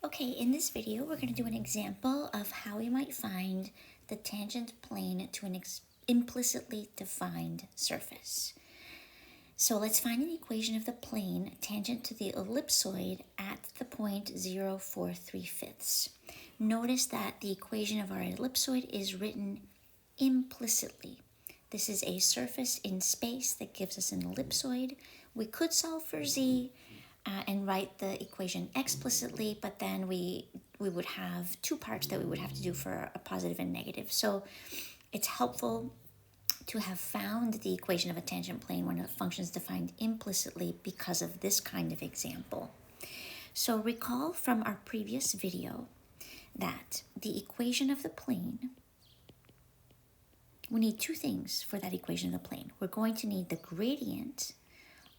Okay, in this video, we're going to do an example of how we might find the tangent plane to an implicitly defined surface. So let's find an equation of the plane tangent to the ellipsoid at the point 0, 4, 3/5. Notice that the equation of our ellipsoid is written implicitly. This is a surface in space that gives us an ellipsoid. We could solve for z and write the equation explicitly, but then we would have two parts that we would have to do for a positive and negative. So it's helpful to have found the equation of a tangent plane when a function is defined implicitly because of this kind of example. So recall from our previous video that the equation of the plane, we need two things for that equation of the plane. We're going to need the gradient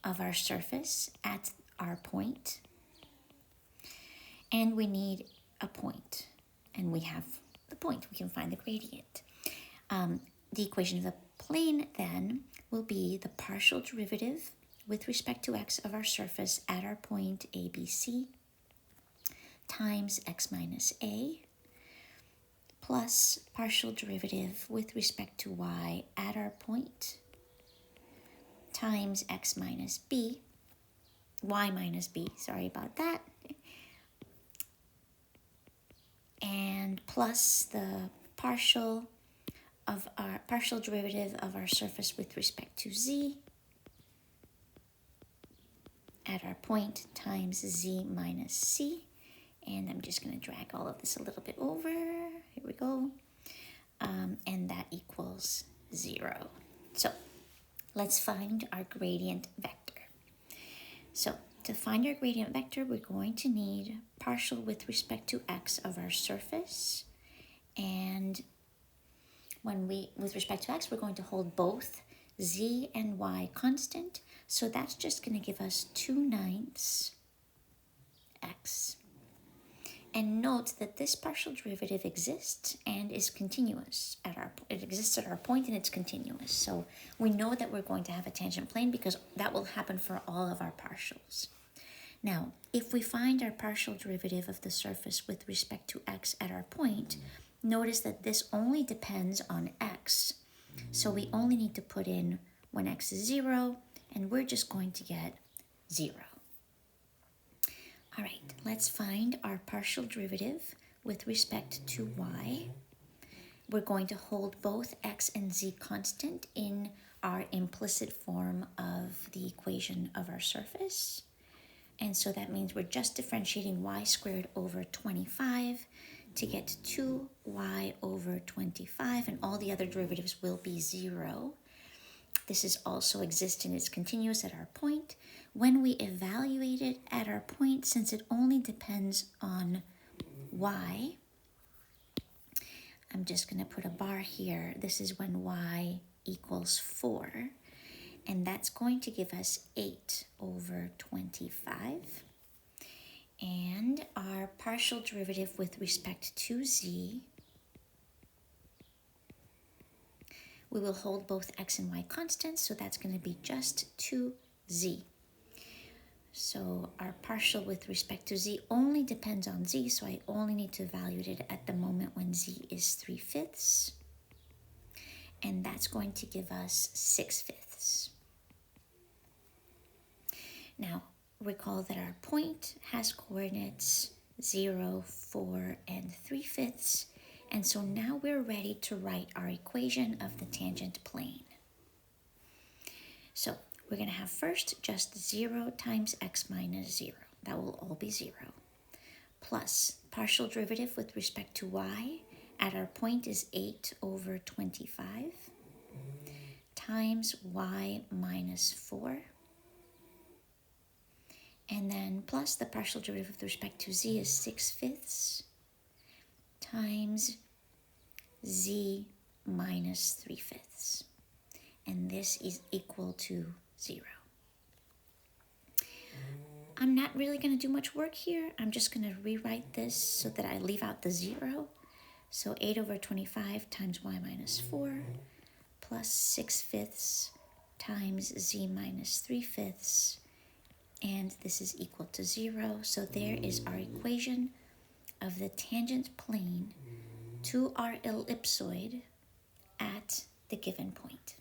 of our surface at our point, and we need a point, and we have the point. We can find the gradient. The equation of the plane then will be the partial derivative with respect to x of our surface at our point ABC times x minus a plus partial derivative with respect to y at our point times x minus b, y minus b, sorry about that, and plus the partial derivative of our surface with respect to z at our point times z minus c. And I'm just going to drag all of this a little bit over. Here we go. And that equals 0. So let's find our gradient vector. So to find our gradient vector, we're going to need partial with respect to x of our surface. And with respect to x, we're going to hold both z and y constant. So that's just going to give us 2/9 x. And note that this partial derivative exists and is continuous it exists at our point and it's continuous. So we know that we're going to have a tangent plane because that will happen for all of our partials. Now, if we find our partial derivative of the surface with respect to x at our point, notice that this only depends on x. So we only need to put in when x is 0, and we're just going to get 0. All right, let's find our partial derivative with respect to y. We're going to hold both x and z constant in our implicit form of the equation of our surface. And so that means we're just differentiating y squared over 25 to get 2y over 25, and all the other derivatives will be 0. This is also exists and is continuous at our point. When we evaluate it at our point, since it only depends on y, I'm just going to put a bar here. This is when y equals 4. And that's going to give us 8 over 25. And our partial derivative with respect to z, we will hold both x and y constants, so that's going to be just 2z. So our partial with respect to z only depends on z, so I only need to evaluate it at the moment when z is 3/5. And that's going to give us 6/5. Now, recall that our point has coordinates 0, 4, and 3/5. And so now we're ready to write our equation of the tangent plane. So we're going to have first just 0 times x minus 0. That will all be 0. Plus partial derivative with respect to y at our point is 8 over 25 times y minus 4. And then plus the partial derivative with respect to z is 6/5 times z minus 3/5. And this is equal to 0. I'm not really going to do much work here. I'm just going to rewrite this so that I leave out the 0. So 8 over 25 times y minus 4 plus 6/5 times z minus 3/5. And this is equal to 0. So there is our equation of the tangent plane to our ellipsoid at the given point.